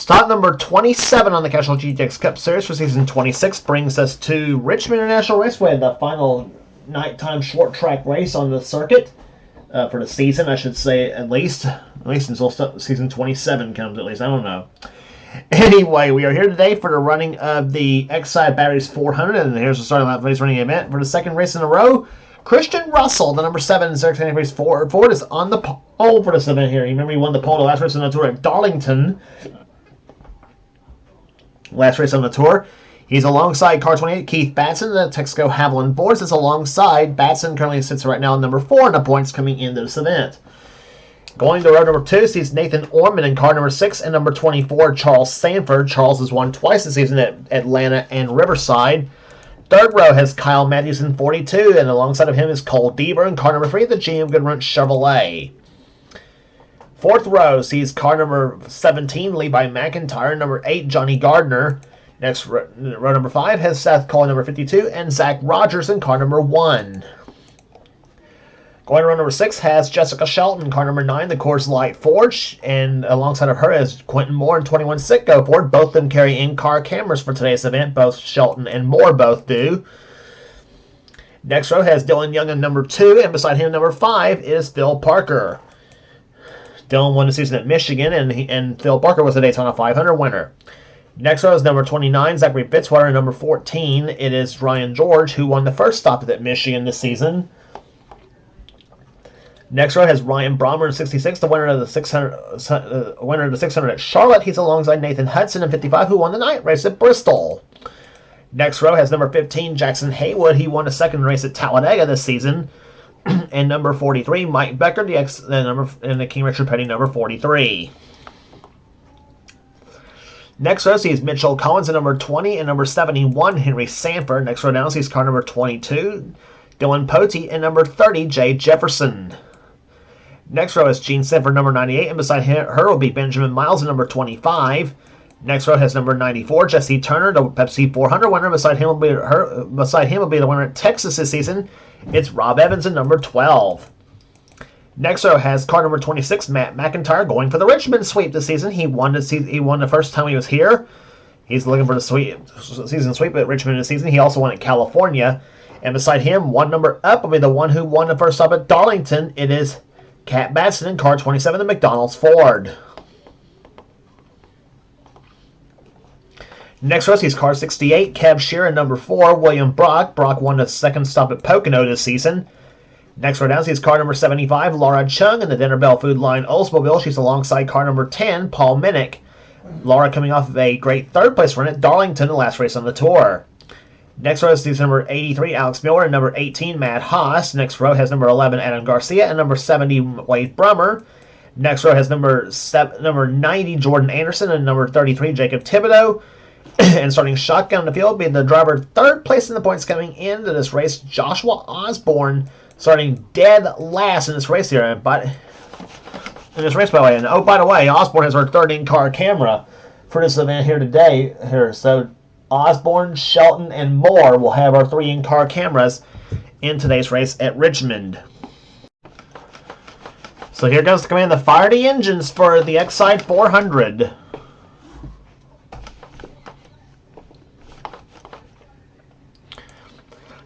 Stop number 27 on the Castrol GTX Cup Series for Season 26 brings us to Richmond International Raceway, the final nighttime short track race on the circuit for the season, I should say, at least until Season 27 comes, at least. I don't know. Anyway, we are here today for the running of the Exide Batteries 400, and here's the starting lap for this running event. For the second race in a row, Christian Russell, the number 7 Xerox Race Ford, is on the pole for this event here. You remember he won the pole the last race on the tour at Darlington. Last race on the tour. He's alongside car 28, Keith Batson. The Texaco Haviland Boards is alongside. Batson currently sits right now at number 4 in the points coming into this event. Going to row number 2 sees Nathan Orman in car number 6 and number 24, Charles Sanford. Charles has won twice this season at Atlanta and Riverside. Third row has Kyle Matthews in 42, and alongside of him is Cole Deaver in car number 3, the GM Goodrunch Chevrolet. Fourth row sees car number 17, Levi McIntyre, number 8, Johnny Gardner. Next row number 5 has Seth Cole, number 52, and Zach Rogers in car number 1. Going to row number 6 has Jessica Shelton, car number 9, the Coors Light Ford, and alongside of her is Quentin Moore and 21 Sitco Ford. Both of them carry in-car cameras for today's event. Both Shelton and Moore both do. Next row has Dylan Young in number 2, and beside him, number 5, is Phil Parker. Dylan won the season at Michigan, and Phil Parker was the Daytona 500 winner. Next row is number 29, Zachary Fitzwater, and number 14, it is Ryan George, who won the first stop at Michigan this season. Next row has Ryan Brommer in 66, the winner of the 600 at Charlotte. He's alongside Nathan Hudson in 55, who won the night race at Bristol. Next row has number 15, Jackson Haywood. He won the second race at Talladega this season. And number 43, Mike Becker, the King Richard Petty number 43. Next row sees Mitchell Collins at number 20 and number 71, Henry Sanford. Next row down sees car number 22, Dylan Potey, and number 30, Jay Jefferson. Next row is Gene Sanford, number 98, and beside her will be Benjamin Miles at number 25. Next row has number 94, Jesse Turner, the Pepsi 400 winner. Beside him will be the winner at Texas this season. It's Rob Evans at number 12. Next row has car number 26, Matt McIntyre, going for the Richmond sweep this season. He won the first time he was here. He's looking for the season sweep at Richmond this season. He also won at California. And beside him, one number up will be the one who won the first stop at Darlington. It is Cat Batson in car 27, the McDonald's Ford. Next row sees car 68, Kev Sheeran, number 4, William Brock. Brock won the second stop at Pocono this season. Next row down sees car number 75, Laura Chung in the Dinner Bell Food Line Oldsmobile. She's alongside car number 10, Paul Minnick. Laura coming off of a great third place run at Darlington, the last race on the tour. Next row sees number 83, Alex Miller, and number 18, Matt Haas. Next row has number 11, Adam Garcia, and number 70, Wade Brummer. Next row has number 90, Jordan Anderson, and number 33, Jacob Thibodeau. And starting shotgun in the field, being the driver third place in the points coming into this race, Joshua Osborne, starting dead last in this race here. But in this race, by the way, and oh, by the way, Osborne has our third in-car camera for this event here today. So Osborne, Shelton, and Moore will have our 3 in-car cameras in today's race at Richmond. So here goes the command to fire the engines for the Exide 400.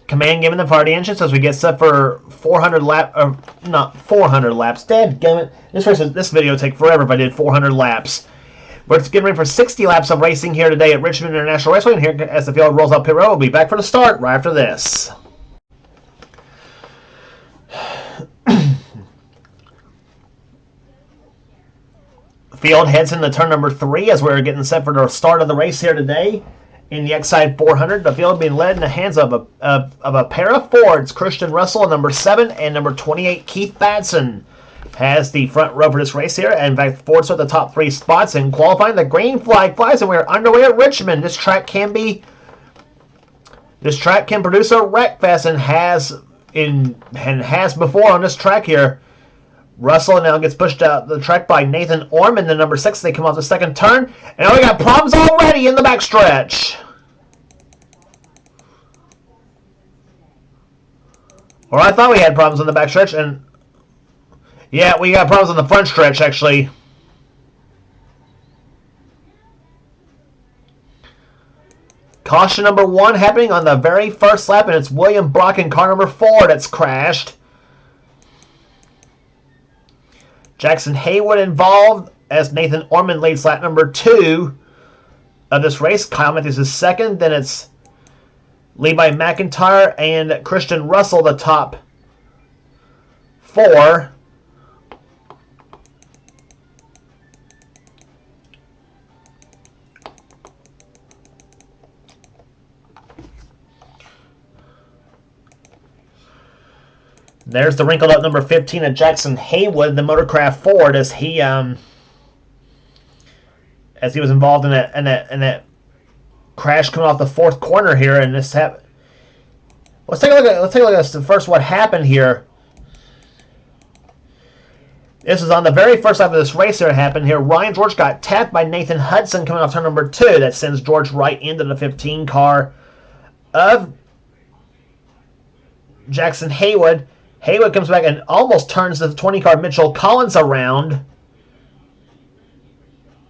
Command given the fire the engines as we get set for 400 laps. Not 400 laps. Dadgummit. This video would take forever if I did 400 laps. We're getting ready for 60 laps of racing here today at Richmond International Raceway. And here, as the field rolls up pit road, we'll be back for the start right after this. Field heads into turn number 3 as we're getting set for the start of the race here today. In the Exide 400, the field being led in the hands of a pair of Fords, Christian Russell, number 7, and number 28, Keith Batson, has the front row for this race here. And in fact, Fords are the top 3 spots in qualifying. The green flag flies, and we're underway at Richmond. This track can produce a wreck fest, and has before on this track here. Russell now gets pushed out the track by Nathan Orman, the number 6. They come off the second turn. And now we got problems already in the backstretch. Or I thought we had problems on the backstretch. And yeah, we got problems on the front stretch, actually. Caution number 1 happening on the very first lap, and it's William Brock in car number 4 that's crashed. Jackson Haywood involved as Nathan Orman leads lap number 2 of this race. Kyle Matthews is second. Then it's Levi McIntyre and Christian Russell, the top 4. There's the wrinkled up number 15 of Jackson Haywood, the Motorcraft Ford, as he was involved in that crash coming off the 4th corner here. And this happened. Let's take a look at this first. What happened here? This is on the very first lap of this race. Here it happened here. Ryan George got tapped by Nathan Hudson coming off turn number 2. That sends George right into the 15 car of Jackson Haywood. Haywood comes back and almost turns the 20 car Mitchell Collins around.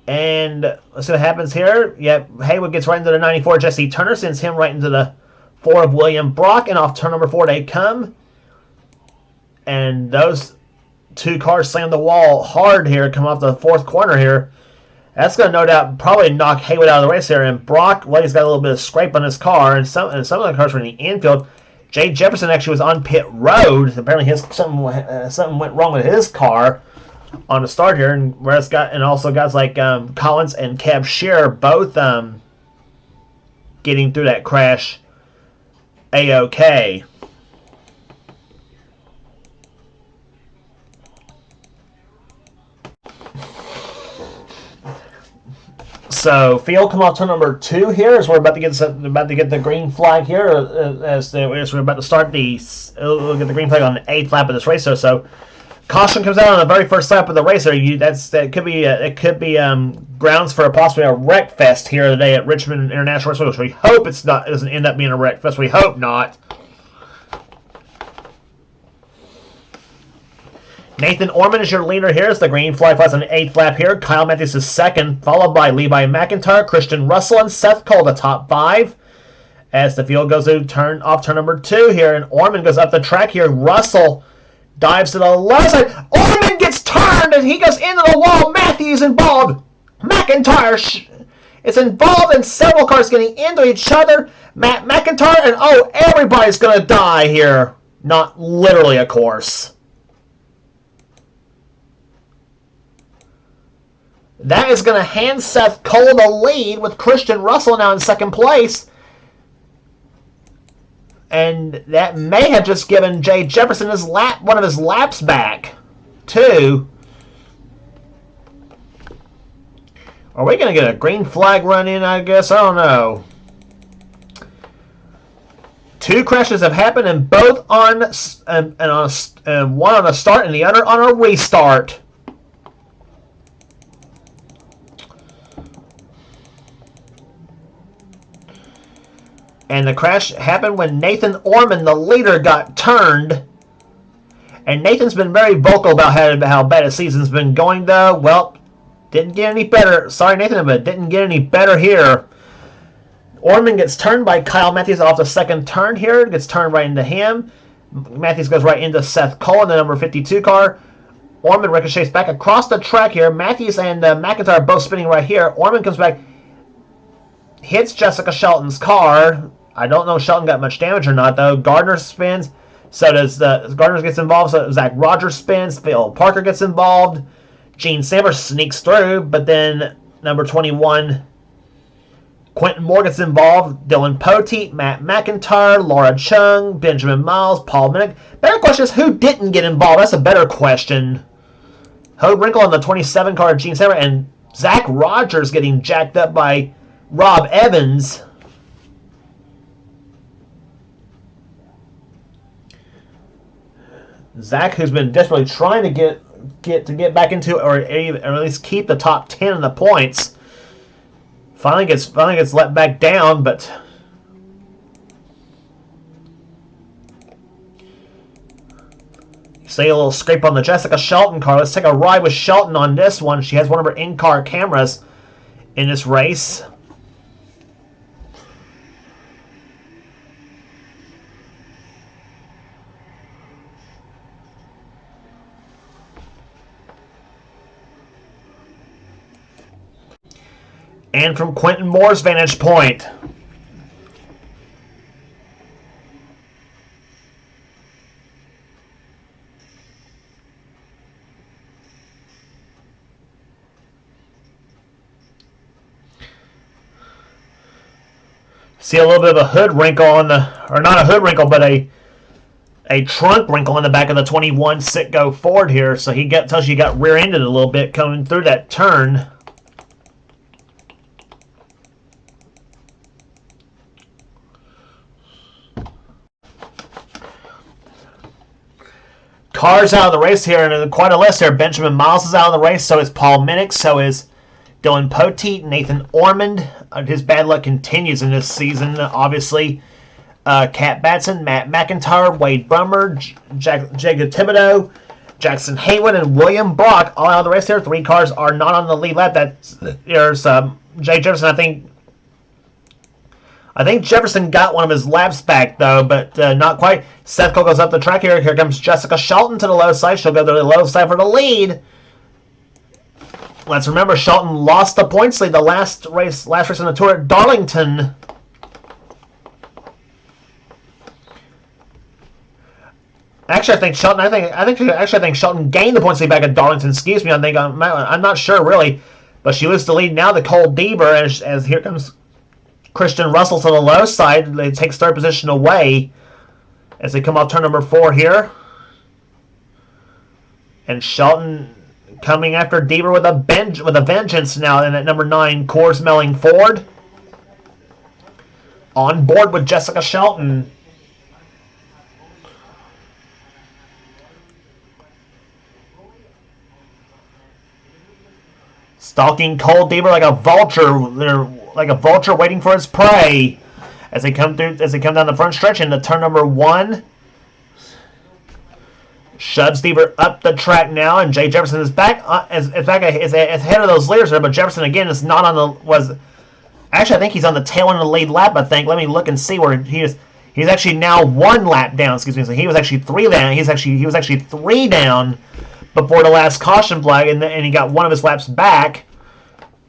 And let's see what happens here. Yep, Haywood gets right into the 94. Jesse Turner sends him right into the 4 of William Brock. And off turn number 4 they come. And those 2 cars slam the wall hard here, come off the 4th corner here. That's going to no doubt probably knock Haywood out of the race here. And Brock, well, he's got a little bit of scrape on his car. And some of the cars were in the infield. Jay Jefferson actually was on pit road. Apparently, something went wrong with his car on the start here, and also guys like Collins and Kev Shearer both getting through that crash a-okay. So field come off turn number 2 here as we're about to get the green flag here as we're about to start we'll get the green flag on the 8th lap of this race. So caution comes out on the very first lap of the race. That could be grounds for possibly a wreck fest here today at Richmond International Raceway, which we hope it doesn't end up being a wreck fest. We hope not. Nathan Orman is your leader here as the green flag flies on the 8th lap here. Kyle Matthews is second, followed by Levi McIntyre, Christian Russell, and Seth Cole, the top 5. As the field goes to turn number 2 here, and Orman goes up the track here. Russell dives to the left side. Orman gets turned, and he goes into the wall. Matthews involved. McIntyre is involved, and several cars getting into each other. McIntyre, and everybody's going to die here. Not literally, of course. That is going to hand Seth Cole the lead with Christian Russell now in second place. And that may have just given Jay Jefferson one of his laps back, too. Are we going to get a green flag run in, I guess? I don't know. 2 crashes have happened, and both one on a start and the other on a restart. And the crash happened when Nathan Orman, the leader, got turned. And Nathan's been very vocal about how bad his season's been going, though. Well, didn't get any better. Sorry, Nathan, but didn't get any better here. Orman gets turned by Kyle Matthews off the second turn here. Gets turned right into him. Matthews goes right into Seth Cole in the number 52 car. Orman ricochets back across the track here. Matthews and McIntyre are both spinning right here. Orman comes back, hits Jessica Shelton's car. I don't know if Shelton got much damage or not, though. Gardner spins. So does Gardner gets involved. So Zach Rogers spins. Phil Parker gets involved. Gene Sanders sneaks through. But then number 21, Quentin Moore gets involved. Dylan Poteet, Matt McIntyre, Laura Chung, Benjamin Miles, Paul Minnick. Better question is who didn't get involved. That's a better question. Hope Wrinkle on the 27 car, Gene Sanders, and Zach Rogers getting jacked up by Rob Evans. Zach, who's been desperately trying to get back into, or at least keep the top 10 in the points, finally gets let back down. But see a little scrape on the Jessica Shelton car. Let's take a ride with Shelton on this one. She has one of her in-car cameras in this race. And from Quentin Moore's vantage point, see a little bit of a hood wrinkle on the, or not a hood wrinkle, but a trunk wrinkle on the back of the 21 Citgo Ford here. So he tells you he got rear-ended a little bit coming through that turn. Cars out of the race here, and quite a list here. Benjamin Miles is out of the race, so is Paul Minnick, so is Dylan Poteet, Nathan Ormond. His bad luck continues in this season, obviously. Cat Batson, Matt McIntyre, Wade Brummer, Jacob Thibodeau, Jackson Haywood, and William Brock all out of the race here. 3 cars are not on the lead lap. There's Jay Jefferson. I think Jefferson got one of his laps back, though, but not quite. Seth Cole goes up the track here. Here comes Jessica Shelton to the low side. She'll go to the low side for the lead. Let's remember, Shelton lost the points lead the last race on the tour at Darlington. Actually, I think Shelton gained the points lead back at Darlington. Excuse me, I'm not sure really, but she was the lead now to Cole Deaver as here comes Christian Russell to the low side. They take third position away as they come off turn number 4 here, and Shelton coming after Deaver with a vengeance now in at number 9 Coors Melling Ford. On board with Jessica Shelton. Stalking Cole Deaver like a vulture. They're like a vulture waiting for its prey as they come down the front stretch into turn number 1. Shoves Deaver up the track now, and Jay Jefferson is back. Is ahead of those leaders there, but Jefferson again is not on the Actually, I think he's on the tail end of the lead lap. I think. Let me look and see where he is. He's actually now 1 lap down. Excuse me. So he was actually 3 down. He was actually 3 down before the last caution flag, and he got one of his laps back.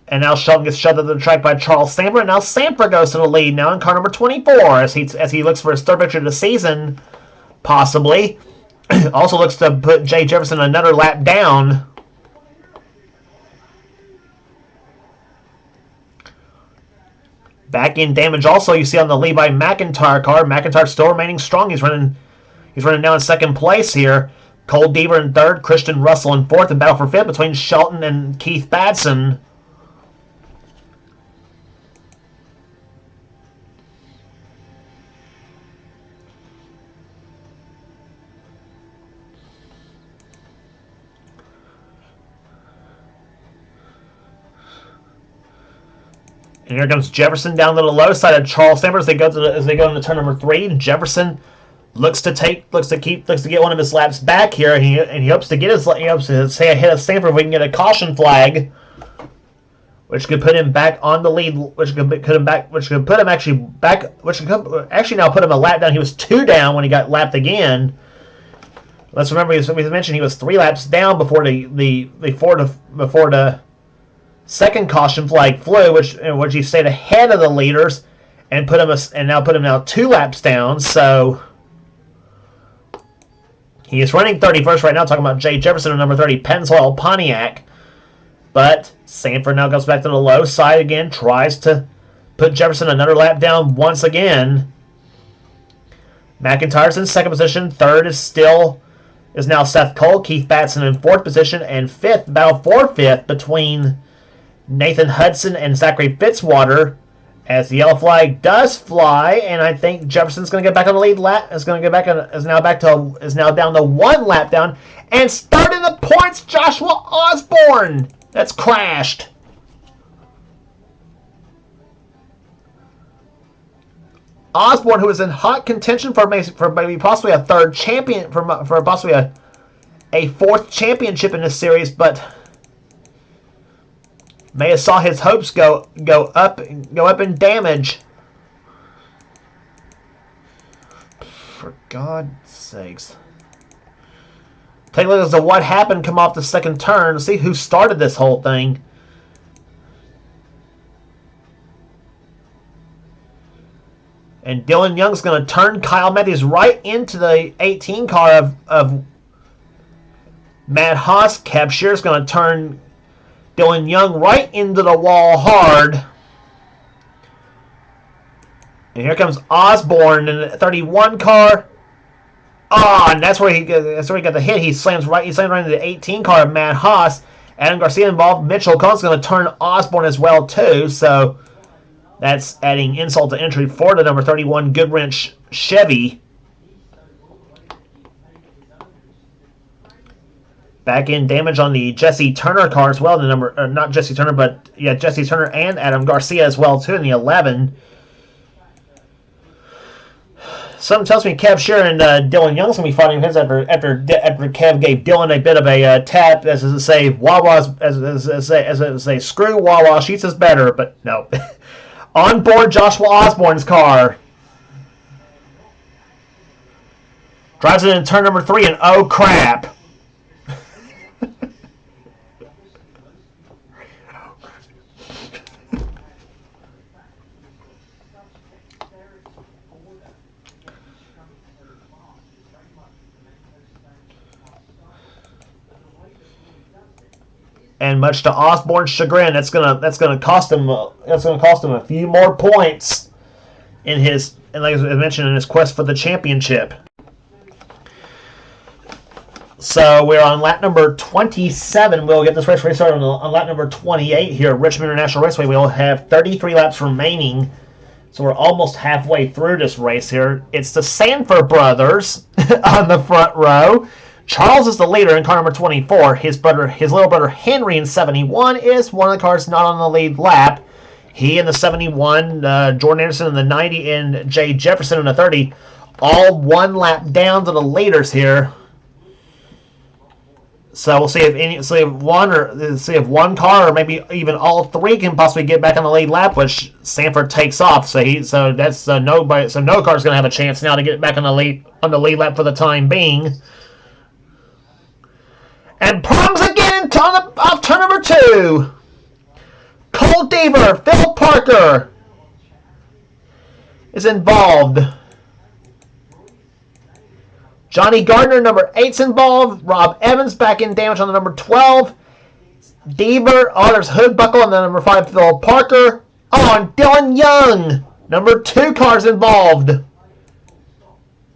And now Shelton gets shoved up the track by Charles Samper, and now Samper goes to the lead now in car number 24 as he looks for his 3rd victory of the season, possibly. Also looks to put Jay Jefferson another lap down. Back in damage also you see on the Levi McIntyre car. McIntyre still remaining strong. He's running now in 2nd place here. Cole Deaver in 3rd, Christian Russell in 4th, and battle for 5th between Shelton and Keith Batson. And here comes Jefferson down to the low side of Charles Samper as they go into turn number 3. Jefferson looks to get one of his laps back here, and he hopes to stay ahead of Samper if we can get a caution flag, which could put him back on the lead, which could put him now put him a lap down. He was 2 down when he got lapped again. Let's remember, we mentioned he was 3 laps down before the 2nd caution flag flew, which he stayed ahead of the leaders and put him 2 laps down. So he is running 31st right now. Talking about Jay Jefferson and number 30 Pennzoil Pontiac, but Sanford now goes back to the low side again, tries to put Jefferson another lap down once again. McIntyre's in 2nd position. 3rd is now Seth Cole. Keith Batson in 4th position, and 5th, battle for 5th between Nathan Hudson and Zachary Fitzwater, as the yellow flag does fly, and I think Jefferson's going to get back on the lead lap. Is now down to 1 lap down, and starting the points, Joshua Osborne. That's crashed. Osborne, who is in hot contention for maybe possibly a 3rd champion, for possibly a 4th championship in this series, but may have saw his hopes go up in damage. For God's sakes. Take a look at what happened come off the 2nd turn. See who started this whole thing. And Dylan Young's going to turn Kyle Matthews right into the 18 car of Matt Haas. Kev Shear's going to turn Dylan Young right into the wall hard. And here comes Osborne in the 31 car. Oh, and that's where he got the hit. He slams right into the 18 car of Matt Haas. Adam Garcia involved. Mitchell Cohen's going to turn Osborne as well too. So that's adding insult to injury for the number 31 Goodwrench Chevy. Back in damage on the Jesse Turner car as well. The number, not Jesse Turner, but yeah, Jesse Turner and Adam Garcia as well too in the 11. Something tells me Kev Shear and Dylan Young's going to be fighting his after Kev gave Dylan a bit of a tap, as to say, Wawa's, as say, screw Wawa, Sheets is better, but no. On board Joshua Osborne's car. Drives it in turn number 3, and oh crap. And much to Osborne's chagrin, that's gonna cost him a few more points in his, and like I mentioned, in his quest for the championship. So we're on lap number 27. We'll get this race started on lap number 28 here at Richmond International Raceway. We'll have 33 laps remaining, so we're almost halfway through this race here. It's the Sanford brothers on the front row. Charles is the leader in car number 24. His little brother Henry in 71 is one of the cars not on the lead lap. He in the 71, Jordan Anderson in the 90, and Jay Jefferson in the 30, all one lap down to the leaders here. So we'll see if one car or maybe even all three can possibly get back on the lead lap, which Sanford takes off. So no car's going to have a chance now to get back on the lead lap for the time being. And problems again off turn number 2. Cole Deaver, Phil Parker is involved. Johnny Gardner, number 8's involved. Rob Evans back in damage on the number 12. Deaver, there's Hood Buckle on the number 5, Phil Parker. Oh, and Dylan Young, number 2 car's involved.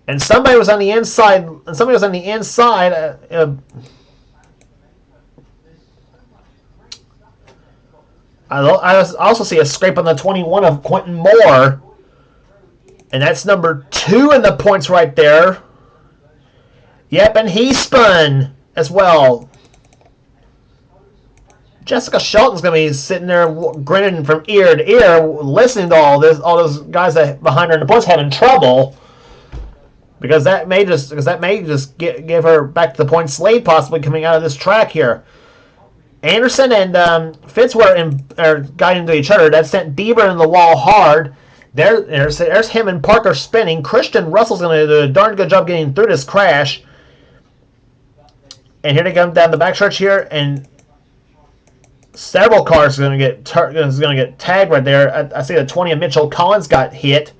And somebody was on the inside. I also see a scrape on the 21 of Quentin Moore. And that's number 2 in the points right there. Yep, and he spun as well. Jessica Shelton's going to be sitting there grinning from ear to ear, listening to all those guys that behind her in the points having trouble. Because that may just give her back to the points lead, possibly coming out of this track here. Anderson and Fitz got into each other. That sent Deaver in the wall hard. There's him and Parker spinning. Christian Russell's going to do a darn good job getting through this crash. And here they come down the backstretch here, and several cars are going to get tagged right there. I see the 20 of Mitchell Collins got hit.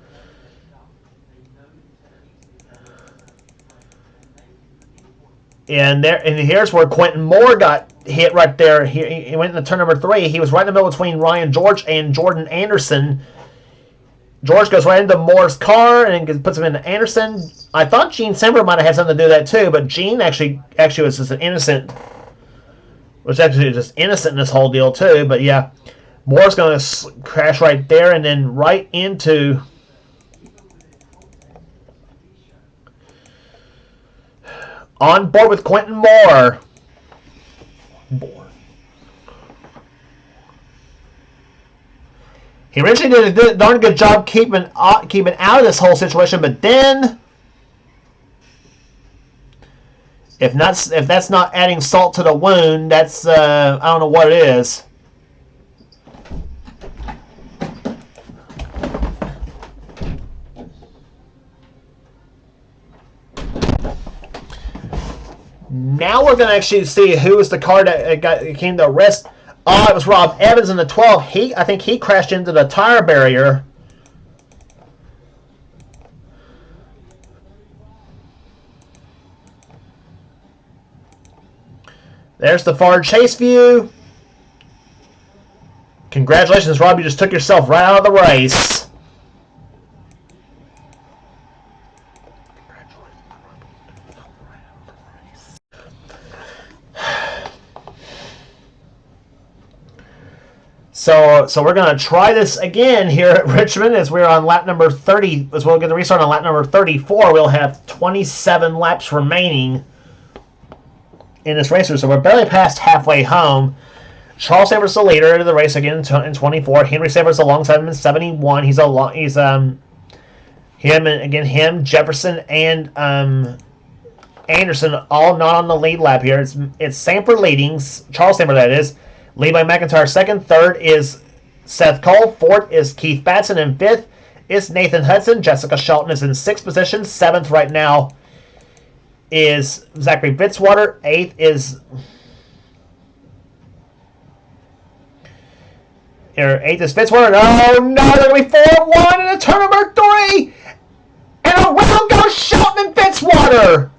And here's where Quentin Moore got hit right there. He went into turn number 3. He was right in the middle between Ryan George and Jordan Anderson. George goes right into Moore's car and puts him into Anderson. I thought Gene Sember might have had something to do with that too, but Gene actually was just an innocent. Was actually just innocent in this whole deal too. But yeah, Moore's going to crash right there and then right into. On board with Quentin Moore. He originally did a darn good job keeping out of this whole situation, but then, if that's not adding salt to the wound, that's I don't know what it is. Now we're going to actually see who was the car that came to arrest. It was Rob Evans in the 12. I think he crashed into the tire barrier. There's the far chase view. Congratulations, Rob. You just took yourself right out of the race. So we're going to try this again here at Richmond as we're on lap number 30. As we'll get the restart on lap number 34. We'll have 27 laps remaining in this race. So we're barely past halfway home. Charles Saver's the leader of the race again in 24. Henry Saver's alongside him in 71. He's him Jefferson and Anderson all not on the lead lap here. It's Samper leading, Charles Samper that is. Lead by McIntyre second. Third is Seth Cole. Fourth is Keith Batson. And fifth is Nathan Hudson. Jessica Shelton is in sixth position. Seventh right now is Zachary Fitzwater. Eighth is Fitzwater. Oh no, they're going to be 4-1 in turn number 3. And around goes Shelton and Fitzwater.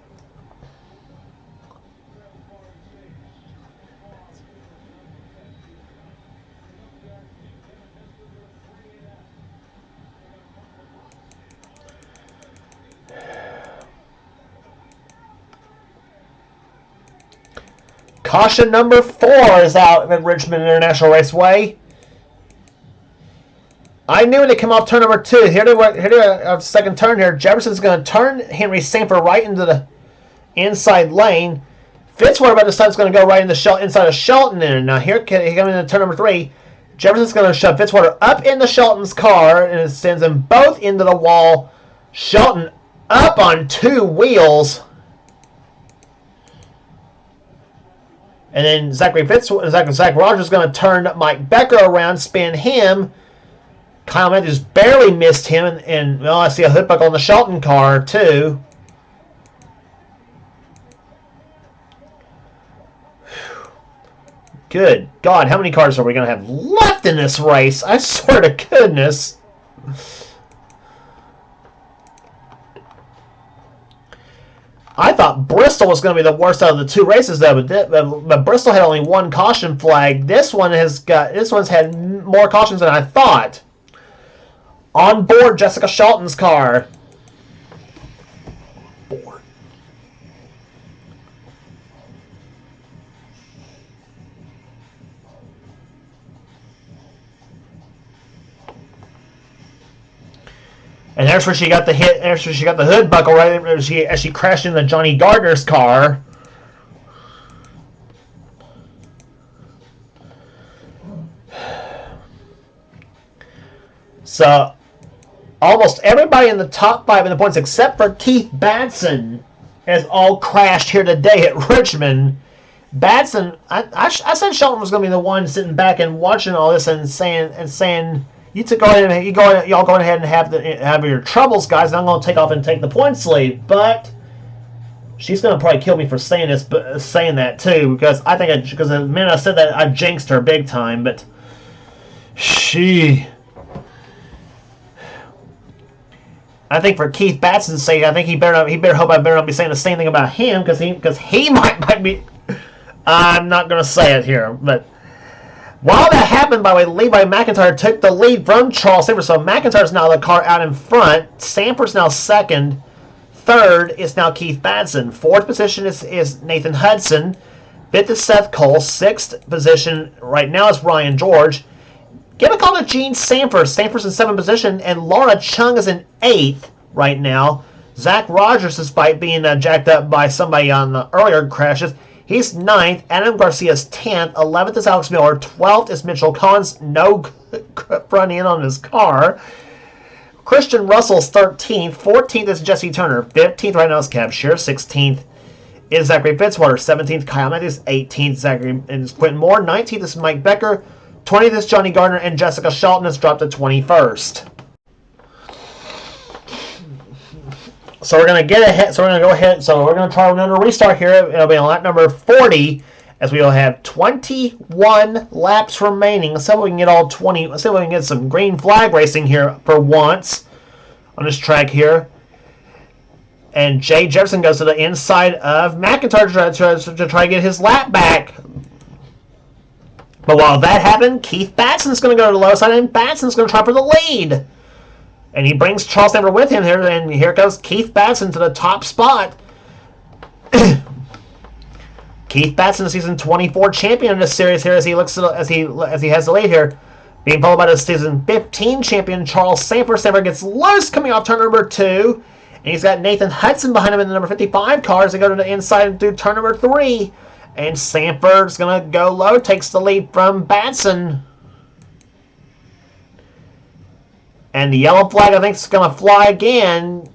Caution number 4 is out at Richmond International Raceway. I knew when they come off turn number 2. Here to second turn here. Jefferson's going to turn Henry Samper right into the inside lane. Fitzwater by this time is going to go right in the inside of Shelton. And now here coming into turn number 3. Jefferson's going to shove Fitzwater up into Shelton's car and it sends them both into the wall. Shelton up on 2 wheels. And then Zach Rogers is going to turn Mike Becker around, spin him. Kyle Matthews barely missed him, and well, I see a hood buckle on the Shelton car too. Good God, how many cars are we going to have left in this race? I swear to goodness. I thought Bristol was going to be the worst out of the 2 races, though, but Bristol had only 1 caution flag. This one's had more cautions than I thought. On board Jessica Shelton's car. And there's where she got the hit. There's where she got the hood buckle right as she crashed into Johnny Gardner's car. So almost everybody in the top 5 in the points except for Keith Batson has all crashed here today at Richmond. Batson, I said Shelton was going to be the one sitting back and watching all this and saying. Y'all go ahead and have your troubles, guys. And I'm going to take off and take the points lead. But she's going to probably kill me for saying that too, because because the minute I said that, I jinxed her big time. But I think for Keith Batson's sake, I think he better hope I better not be saying the same thing about him because he might be. I'm not going to say it here, but. While that happened, by the way, Levi McIntyre took the lead from Charles Samper. So McIntyre's now the car out in front. Samper's now second. Third is now Keith Batson. Fourth position is Nathan Hudson. Fifth is Seth Cole. Sixth position right now is Ryan George. Give a call to Gene Samper. Samper's in seventh position. And Laura Chung is in eighth right now. Zach Rogers, despite being jacked up by somebody on the earlier crashes, he's 9th. Adam Garcia's 10th. 11th is Alex Miller. 12th is Mitchell Collins. No front end on his car. Christian Russell's 13th. 14th is Jesse Turner. 15th right now is Cab Shear. 16th is Zachary Fitzwater. 17th, Kyle Matthews. 18th, Zachary and Quentin Moore. 19th is Mike Becker. 20th is Johnny Gardner. And Jessica Shelton has dropped to 21st. So we're going to get ahead. So we're going to go ahead. So we're going to try another restart here. It'll be on lap number 40, as we will have 21 laps remaining. Let's see if we can get all 20. Let's see if we can get some green flag racing here for once on this track here. And Jay Jefferson goes to the inside of McIntyre to try to get his lap back. But while that happened, Keith Batson's going to go to the low side, and Batson's going to try for the lead. And he brings Charles Stanford with him here, and here goes Keith Batson to the top spot. Keith Batson, the season 24 champion in this series here, as he looks as he has the lead here, being followed by the season 15 champion Charles Stanford. Stanford gets loose coming off turn number 2, and he's got Nathan Hudson behind him in the number 55 car as they go to the inside and do turn number 3. And Stanford's going to go low, takes the lead from Batson. And the yellow flag, I think, is going to fly again.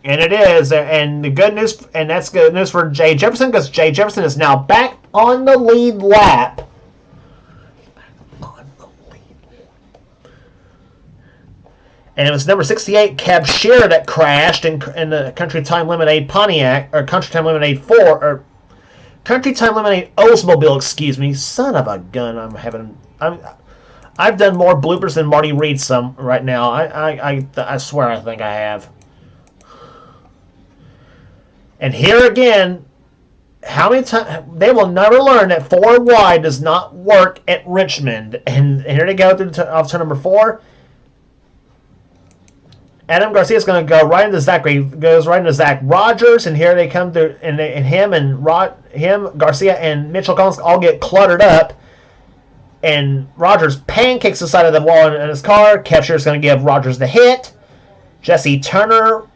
And it is. And the good news, and that's good news for Jay Jefferson, because Jay Jefferson is now back on the lead lap. And it was number 68, Cab Shearer, that crashed in the Country Time Lemonade Pontiac, or Country Time Lemonade 4, or Country Time Lemonade Oldsmobile, excuse me. Son of a gun, I've done more bloopers than Marty Reed some right now. I swear I think I have. And here again, how many times they will never learn that 4 wide does not work at Richmond. And here they go off turn number 4. Adam Garcia is going to go right into Zach Rogers, and here they come through, and him, Garcia, and Mitchell Collins all get cluttered up, and Rogers pancakes the side of the wall in his car. Kevshire is going to give Rogers the hit. Jessica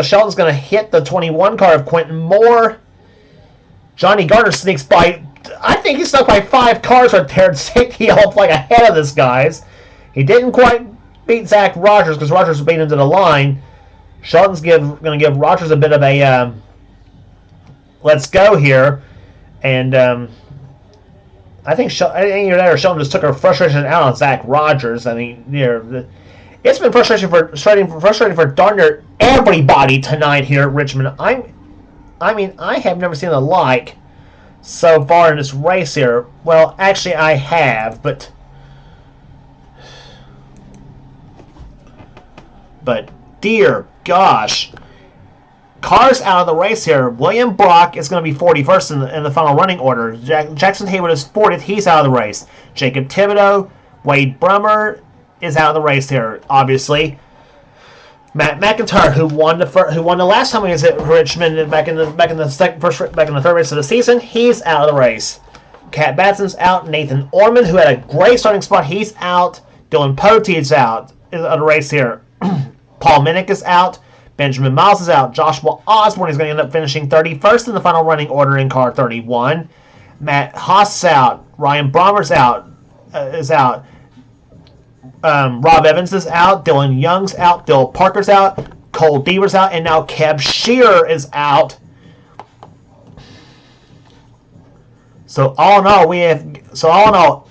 Shelton's going to hit the 21 car of Quentin Moore. Johnny Gardner sneaks by, I think he snuck by 5 cars right there to take the yellow flag ahead of this guys. He didn't quite beat Zach Rogers because Rogers beat him to the line. Shelton's going to give Rogers a bit of a let's go here, and I think either that or Shelton just took her frustration out on Zach Rogers. I mean, it's been frustrating for darn near everybody tonight here at Richmond. I mean, I have never seen the like so far in this race here. Well, actually, I have, but dear gosh, cars out of the race here. William Brock is going to be 41st in the final running order. Jackson Hayward is 40th. He's out of the race. Jacob Thibodeau, Wade Brummer is out of the race here, obviously. Matt McIntyre, who won the last time he was at Richmond back in the third race of the season, he's out of the race. Cat Batson's out. Nathan Orman, who had a great starting spot, he's out. Dylan Poteet's out of the race here. Paul Minnick is out. Benjamin Miles is out. Joshua Osborne is going to end up finishing 31st in the final running order in car 31. Matt Haas is out. Ryan Brommer's out. Rob Evans is out. Dylan Young's out. Bill Parker's out. Cole Deaver's out. And now Cab Shearer is out. So all in all,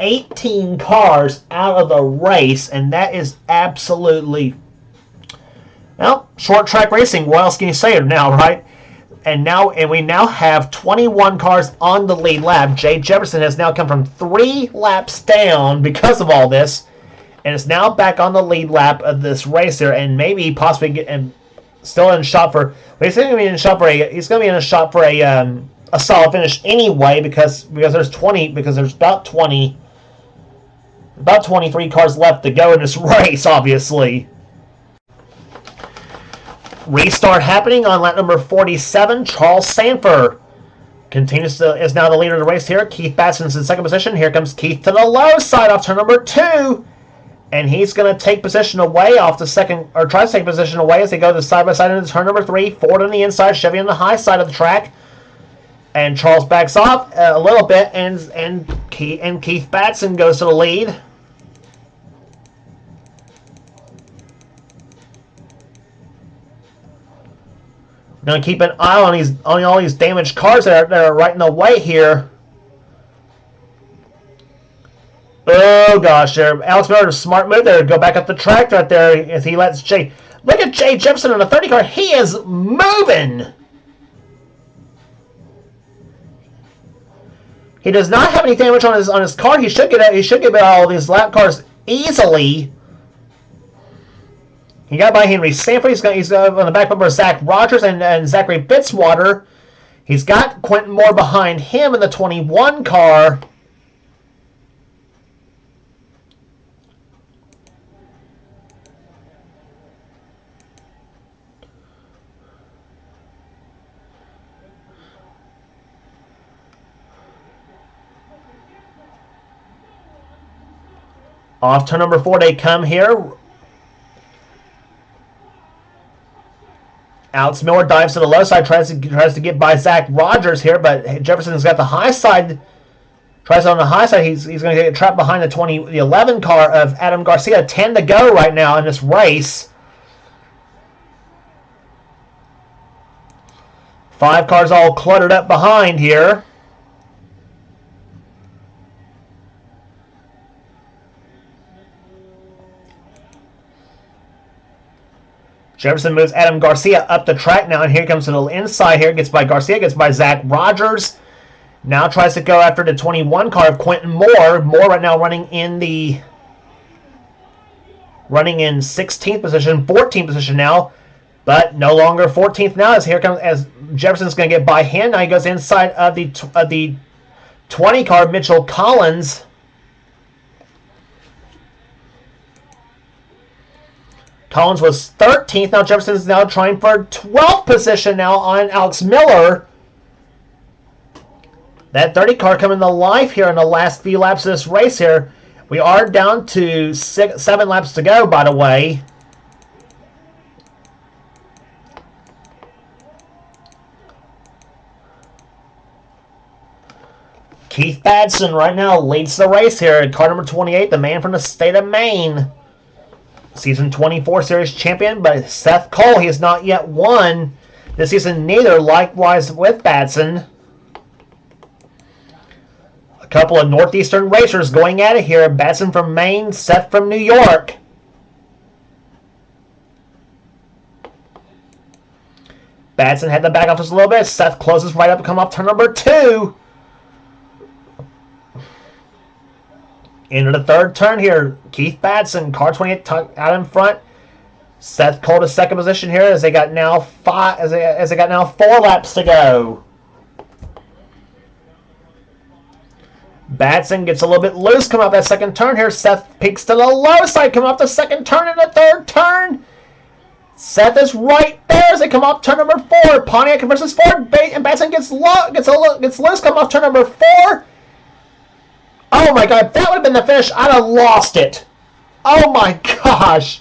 18 cars out of the race, and that is absolutely, well, short track racing. What else can you say now, right? And we now have 21 cars on the lead lap. Jay Jefferson has now come from 3 laps down because of all this, and is now back on the lead lap of this race here, and maybe possibly still in shot for. He's going to be in a shot for a solid finish anyway, because there's about 23 cars left to go in this race, obviously. Restart happening on lap number 47. Charles Sanford is now the leader of the race here. Keith Batson's in second position. Here comes Keith to the low side off turn number 2. And he's going to take position away off the second, or try to take position away as they go to side by side into turn number 3. Ford on the inside, Chevy on the high side of the track. And Charles backs off a little bit, and Keith Batson goes to the lead. Going to keep an eye on all these damaged cars that are right in the way here. Oh gosh, there, Alex Miller, a smart move there to go back up the track right there as he lets Jay. Look at Jay Jefferson on the 30 car. He is moving. He does not have any damage on his car. He should get all these lap cars easily. He got by Henry Sanford. He's on the back bumper of Zach Rogers and Zachary Fitzwater. He's got Quentin Moore behind him in the 21 car. Off turn number 4, they come here. Alex Miller dives to the low side, tries to get by Zach Rogers here, but Jefferson's got the high side. Tries on the high side. He's going to get trapped behind the 11 car of Adam Garcia. 10 to go right now in this race. 5 cars all cluttered up behind here. Jefferson moves Adam Garcia up the track now, and here comes a little inside here. Gets by Garcia, gets by Zach Rogers. Now tries to go after the 21 car of Quentin Moore. Moore right now running in 16th position, 14th position now, but no longer 14th now. As Jefferson's going to get by him. Now he goes inside of the 20 car, Mitchell Collins. Collins was 13th. Now Jefferson's now trying for 12th position now on Alex Miller. That 30 car coming to life here in the last few laps of this race here. We are down to 7 laps to go, by the way. Keith Badson right now leads the race here in car number 28, the man from the state of Maine. Season 24 Series champion, but Seth Cole, he has not yet won this season neither, likewise with Badson. A couple of Northeastern racers going at it here. Badson from Maine, Seth from New York. Badson had to back off just a little bit. Seth closes right up and come off turn number 2. Into the third turn here. Keith Badson, car 28 out in front. Seth Cole to second position here as they got now 4 laps to go. Badson gets a little bit loose coming off that second turn here. Seth peaks to the low side coming off the second turn in the third turn. Seth is right there as they come off turn number 4. Pontiac versus Ford, and Badson gets loose coming off turn number 4. Oh my god, if that would have been the finish, I'd have lost it. Oh my gosh.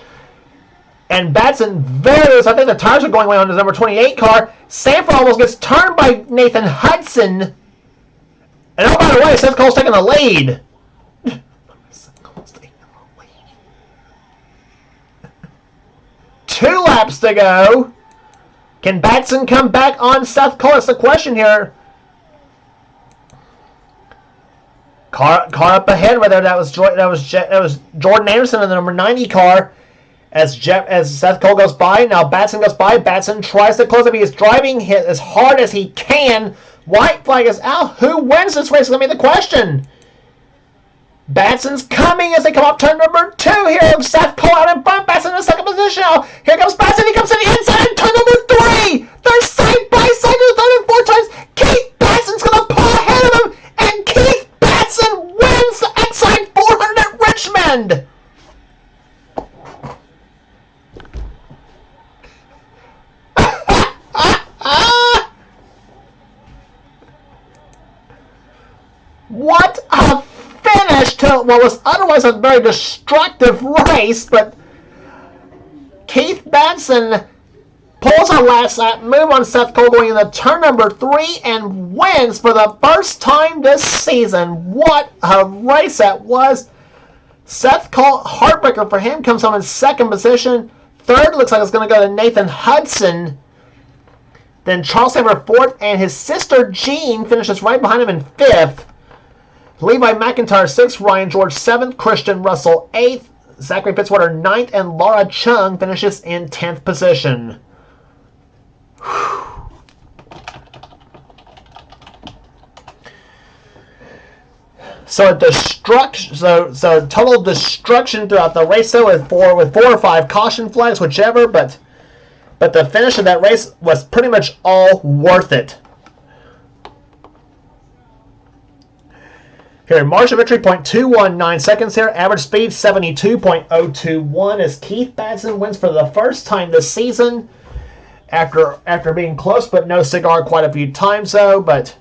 And Badson I think the tires are going away on his number 28 car. Sanford almost gets turned by Nathan Hudson. And oh, by the way, Seth Cole's taking the lead. Seth Cole's taking the lead. 2 laps to go. Can Badson come back on Seth Cole? That's the question here. Car up ahead, whether that was Jordan Anderson in the number 90 car. As Seth Cole goes by, now Badson goes by. Badson tries to close up. He is driving as hard as he can. White flag is out. Who wins this race is going to be the question. Batson's coming as they come up turn number 2 here. Seth Cole out in front. Batson in the second position now. Here comes Batson. He comes to the inside in turn number 3. They're side by side to the third and fourth times. Keith Batson's going to pull ahead of him. And Keith Batson wins the Exide 400 at Richmond. What a finish to what was otherwise a very destructive race, but Keith Badson pulls a last lap move on Seth Cole going into turn number 3 and wins for the first time this season. What a race that was. Seth Cole, heartbreaker for him, comes home in second position. Third looks like it's going to go to Nathan Hudson. Then Charles Sanford fourth, and his sister Jean finishes right behind him in fifth. Levi McIntyre 6th, Ryan George 7th, Christian Russell 8th, Zachary Fitzwater 9th, and Laura Chung finishes in 10th position. So destruction. So total destruction throughout the race, though, with four or five caution flags, whichever. But the finish of that race was pretty much all worth it. Here, margin of victory 0.219 seconds here. Average speed 72.021 as Keith Batson wins for the first time this season. After being close but no cigar quite a few times, though. But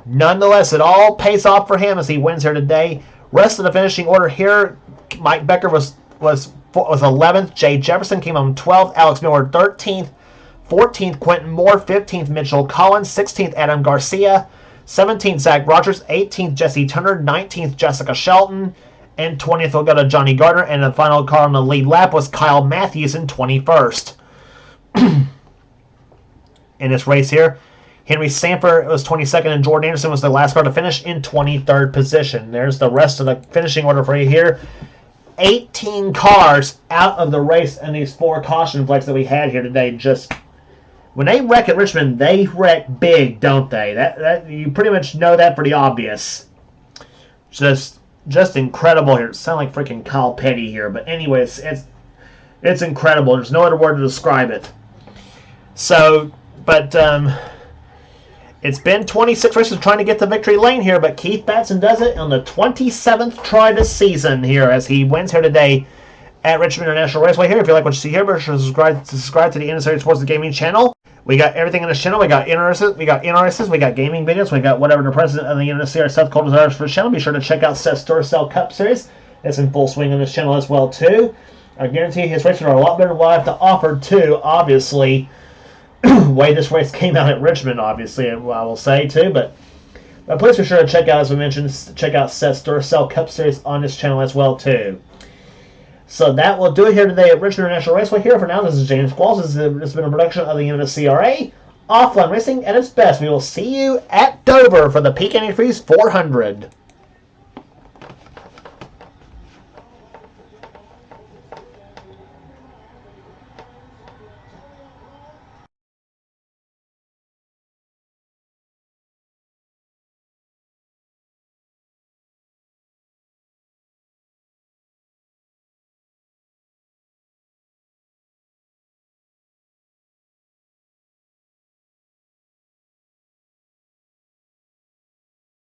nonetheless, it all pays off for him as he wins here today. Rest of the finishing order here, Mike Becker was 11th. Jay Jefferson came on 12th. Alex Miller 13th. 14th, Quentin Moore. 15th, Mitchell Collins. 16th, Adam Garcia. 17th, Zach Rogers. 18th, Jesse Turner. 19th, Jessica Shelton. And 20th will go to Johnny Gardner. And the final car on the lead lap was Kyle Matthews in 21st. In this race here, Henry Sanford was 22nd, and Jordan Anderson was the last car to finish in 23rd position. There's the rest of the finishing order for you here. 18 cars out of the race in these 4 caution flags that we had here today. Just when they wreck at Richmond, they wreck big, don't they? That you pretty much know that pretty obvious. Just incredible here. It sounds like freaking Kyle Petty here, but anyways, it's incredible. There's no other word to describe it. So. But it's been 26 races trying to get the victory lane here, but Keith Batson does it on the 27th try this season here as he wins here today at Richmond International Raceway here. If you like what you see here, be sure to subscribe to the NNSCRA Sports and Gaming channel. We got everything in this channel. We got NRSs, we got gaming videos, we got whatever the president of the NNSCRA Seth Cole desires for the channel. Be sure to check out Seth's Duracell Cup Series. It's in full swing on this channel as well, too. I guarantee his races are a lot better than what I have to offer, too, obviously. Way this race came out at Richmond, obviously, I will say, too. But please be sure to check out, as we mentioned, check out Seth's Duracell Cup Series on this channel as well, too. So that will do it here today at Richmond International Raceway. Here for now, this is James Qualls. This has been a production of the NNSCRA. Offline Racing at its best. We will see you at Dover for the Peak Antifreeze 400.